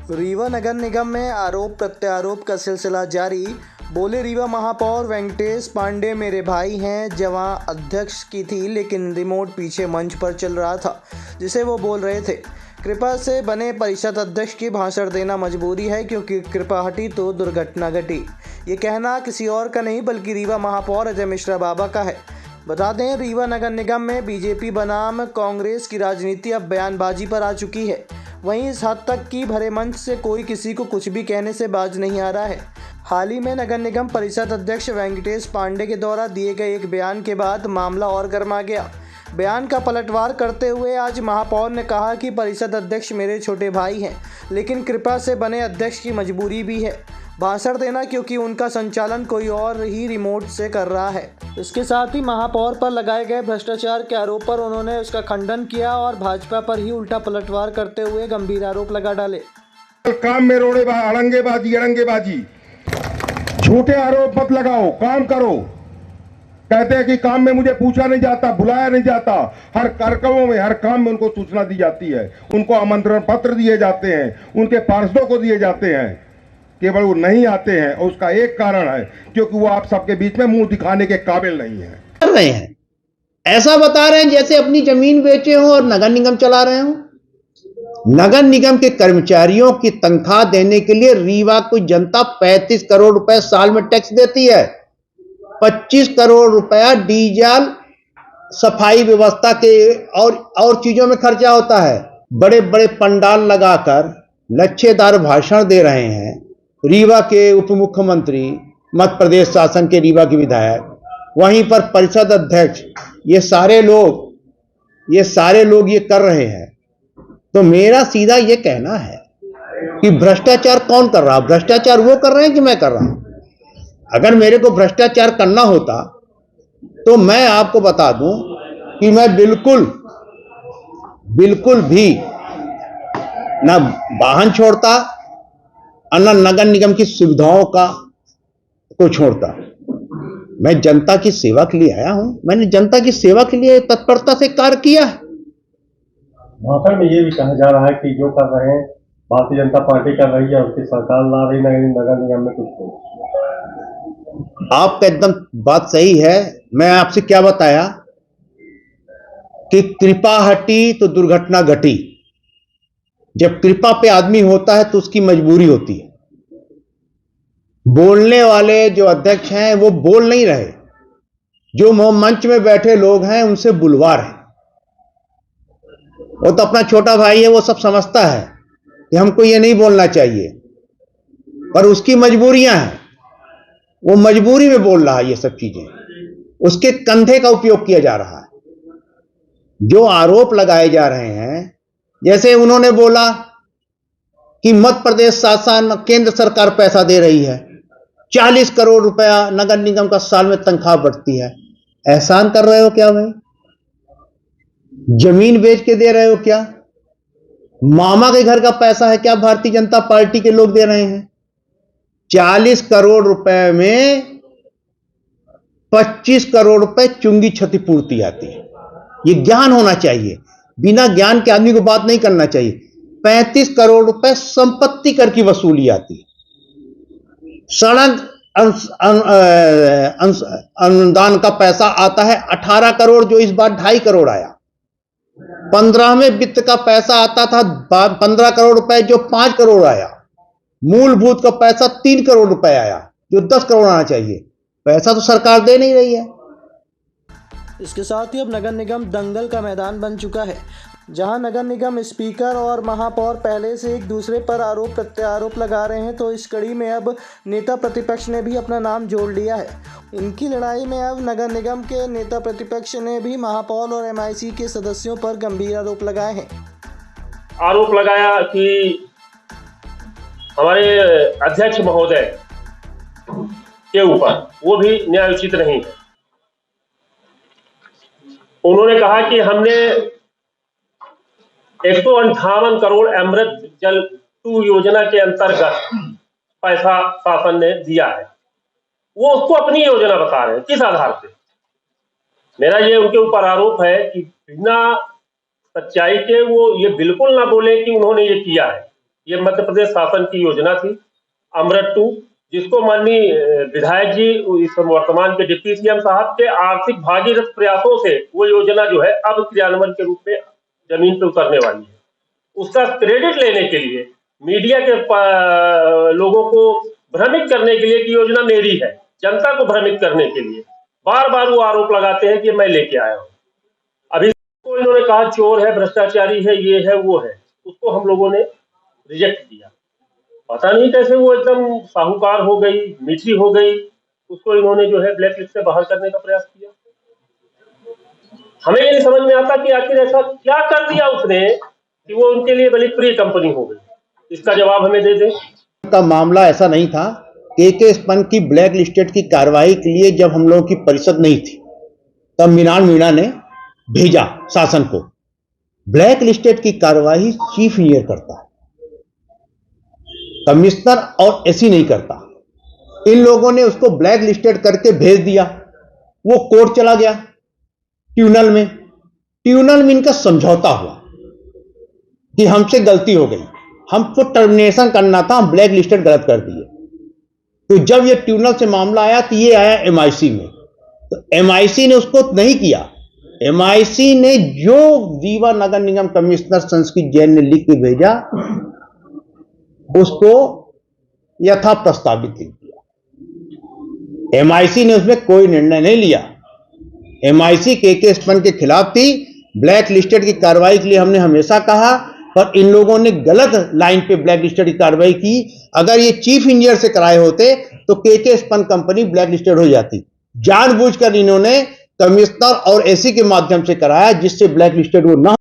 रीवा नगर निगम में आरोप प्रत्यारोप का सिलसिला जारी। बोले रीवा महापौर वेंकटेश पांडे मेरे भाई हैं। जवां अध्यक्ष की थी लेकिन रिमोट पीछे मंच पर चल रहा था जिसे वो बोल रहे थे। कृपा से बने परिषद अध्यक्ष की भाषण देना मजबूरी है क्योंकि कृपा हटी तो दुर्घटना घटी। ये कहना किसी और का नहीं बल्कि रीवा महापौर अजय मिश्रा बाबा का है। बता दें रीवा नगर निगम में बीजेपी बनाम कांग्रेस की राजनीति अब बयानबाजी पर आ चुकी है। वहीं इस हद तक कि भरे मंच से कोई किसी को कुछ भी कहने से बाज नहीं आ रहा है। हाल ही में नगर निगम परिषद अध्यक्ष वेंकटेश पांडे के द्वारा दिए गए एक बयान के बाद मामला और गर्मा गया। बयान का पलटवार करते हुए आज महापौर ने कहा कि परिषद अध्यक्ष मेरे छोटे भाई हैं लेकिन कृपा से बने अध्यक्ष की मजबूरी भी है भाषण देना क्योंकि उनका संचालन कोई और ही रिमोट से कर रहा है। इसके साथ ही महापौर पर लगाए गए भ्रष्टाचार के आरोप पर उन्होंने उसका खंडन किया और भाजपा पर ही उल्टा पलटवार करते हुए गंभीर आरोप लगा डाले। काम में अड़ंगेबाजी, झूठे आरोप मत लगाओ, काम करो। कहते हैं कि काम में मुझे पूछा नहीं जाता, बुलाया नहीं जाता। हर कार्यक्रमों में, हर काम में उनको सूचना दी जाती है, उनको आमंत्रण पत्र दिए जाते हैं, उनके पार्षदों को दिए जाते हैं। केवल वो नहीं आते हैं और उसका एक कारण है क्योंकि वो आप सबके बीच में मुंह दिखाने के काबिल नहीं है। कर रहे हैं, ऐसा बता रहे हैं जैसे अपनी जमीन बेचे हो और नगर निगम चला रहे हो। नगर निगम के कर्मचारियों की तनख्वाह देने के लिए रीवा को जनता 35 करोड़ रुपए साल में टैक्स देती है। 25 करोड़ रुपया डीजल, सफाई व्यवस्था के और चीजों में खर्चा होता है। बड़े बड़े पंडाल लगाकर लच्छेदार भाषण दे रहे हैं रीवा के उप मुख्यमंत्री, मध्य प्रदेश शासन के रीवा के विधायक, वहीं पर परिषद अध्यक्ष, ये सारे लोग ये कर रहे हैं। तो मेरा सीधा ये कहना है कि भ्रष्टाचार कौन कर रहा है? भ्रष्टाचार वो कर रहे हैं कि मैं कर रहा हूं? अगर मेरे को भ्रष्टाचार करना होता तो मैं आपको बता दूं कि मैं बिल्कुल भी ना वाहन छोड़ता और ना नगर निगम की सुविधाओं को छोड़ता। मैं जनता की सेवा के लिए आया हूं। मैंने जनता की सेवा के लिए तत्परता से कार्य किया है। भाषण में ये भी कहा जा रहा है कि जो कर रहे हैं भारतीय जनता पार्टी कर रही है, उसकी सरकार ला रही, नगर निगम में कुछ नहीं। आपका एकदम बात सही है। मैं आपसे क्या बताया कि कृपा हटी तो दुर्घटना घटी। जब कृपा पे आदमी होता है तो उसकी मजबूरी होती है। बोलने वाले जो अध्यक्ष हैं वो बोल नहीं रहे, जो मंच में बैठे लोग हैं उनसे बुलवा रहे। वो तो अपना छोटा भाई है, वो सब समझता है कि हमको ये नहीं बोलना चाहिए, पर उसकी मजबूरियां हैं। वो मजबूरी में बोल रहा है ये सब चीजें, उसके कंधे का उपयोग किया जा रहा है। जो आरोप लगाए जा रहे हैं, जैसे उन्होंने बोला कि मध्य प्रदेश शासन, केंद्र सरकार पैसा दे रही है, 40 करोड़ रुपया नगर निगम का साल में तनख्वाह बढ़ती है। एहसान कर रहे हो क्या भाई? जमीन बेच के दे रहे हो क्या? मामा के घर का पैसा है क्या भारतीय जनता पार्टी के लोग दे रहे हैं? 40 करोड़ रुपए में 25 करोड़ रुपए चुंगी क्षतिपूर्ति आती है। ये ज्ञान होना चाहिए, बिना ज्ञान के आदमी को बात नहीं करना चाहिए। 35 करोड़ रुपए संपत्ति कर की वसूली आती है। सड़क अनुदान का पैसा आता है 18 करोड़, जो इस बार 2.5 करोड़ आया। 15वें वित्त का पैसा आता था 15 करोड़ रुपए, जो 5 करोड़ आया। मूलभूत का पैसा 3 करोड़ रुपए आया, जो 10 करोड़ आना चाहिए। पैसा तो सरकार दे नहीं रही है। इसके साथ ही अब नगर निगम दंगल का मैदान बन चुका है, जहां नगर निगम स्पीकर और महापौर पहले से एक दूसरे पर आरोप प्रत्यारोप लगा रहे हैं, तो इस कड़ी में अब नेता प्रतिपक्ष ने भी अपना नाम जोड़ लिया है। इनकी लड़ाई में अब नगर निगम के नेता प्रतिपक्ष ने भी महापौर और MIC के सदस्यों पर गंभीर आरोप लगाए हैं। आरोप लगाया कि हमारे अध्यक्ष महोदय के ऊपर, वो भी न्यायोचित नहीं है। उन्होंने कहा कि हमने 158 करोड़ अमृत जल 2 योजना के अंतर्गत पैसा शासन ने दिया है। वो उसको अपनी योजना बता रहे हैं, किस आधार पे? मेरा ये उनके ऊपर आरोप है कि बिना सच्चाई के वो ये बिल्कुल ना बोले कि उन्होंने ये किया है। ये मध्य प्रदेश शासन की योजना थी अमृत 2, जिसको माननीय विधायक जी इस वर्तमान के डिप्टी सीएम साहब के आर्थिक भागीरथ प्रयासों से वो योजना जो है अब क्रियान्वयन के रूप में जमीन पर उतरने वाली है। उसका क्रेडिट लेने के लिए मीडिया के लोगों को भ्रमित करने के लिए कि योजना मेरी है, जनता को भ्रमित करने के लिए बार बार वो आरोप लगाते हैं कि मैं लेके आया हूँ। अभी तो इन्होंने कहा चोर है, भ्रष्टाचारी है, ये है वो है, उसको हम लोगों ने रिजेक्ट किया। पता नहीं कैसे वो एकदम साहूकार हो गई, मीठी हो गई, उसको इन्होंने जो है ब्लैक लिस्ट से बाहर करने का प्रयास किया। हमें ये नहीं समझ में आता कि आखिर ऐसा क्या कर दिया उसने कि वो उनके लिए बड़ी प्रिय कंपनी हो गई। इसका जवाब हमें दे दें। का मामला ऐसा नहीं था। के स्पन की ब्लैक लिस्टेड की कार्रवाई के लिए जब हम लोगों की परिषद नहीं थी, तब मृणाल मीणा ने भेजा शासन को। ब्लैक लिस्टेड की कार्रवाई चीफ इंजीनियर करता है, कमिश्नर और एसी नहीं करता। इन लोगों ने उसको ब्लैक लिस्टेड करके भेज दिया। वो कोर्ट चला गया, ट्रिब्यूनल में इनका समझौता हुआ कि हमसे गलती हो गई, हमको टर्मिनेशन करना था, हम ब्लैक लिस्टेड गलत कर दिए। तो जब ये ट्रिब्यूनल से मामला आया तो ये आया एमआईसी में, तो एमआईसी ने उसको नहीं किया। एमआईसी ने जो रीवा नगर निगम कमिश्नर संस्कृत जैन ने लिख के भेजा उसको यथा प्रस्तावित लिख दिया। एमआईसी ने उसमें कोई निर्णय नहीं लिया। एमआईसी के स्पन के खिलाफ थी। ब्लैक लिस्टेड की कार्रवाई के लिए हमने हमेशा कहा, पर इन लोगों ने गलत लाइन पे ब्लैक लिस्टेड की कार्रवाई की। अगर ये चीफ इंजीनियर से कराए होते तो के स्पन कंपनी ब्लैक लिस्टेड हो जाती। जानबूझकर इन्होंने कमिश्नर और एसी के माध्यम से कराया, जिससे ब्लैक लिस्टेड वो न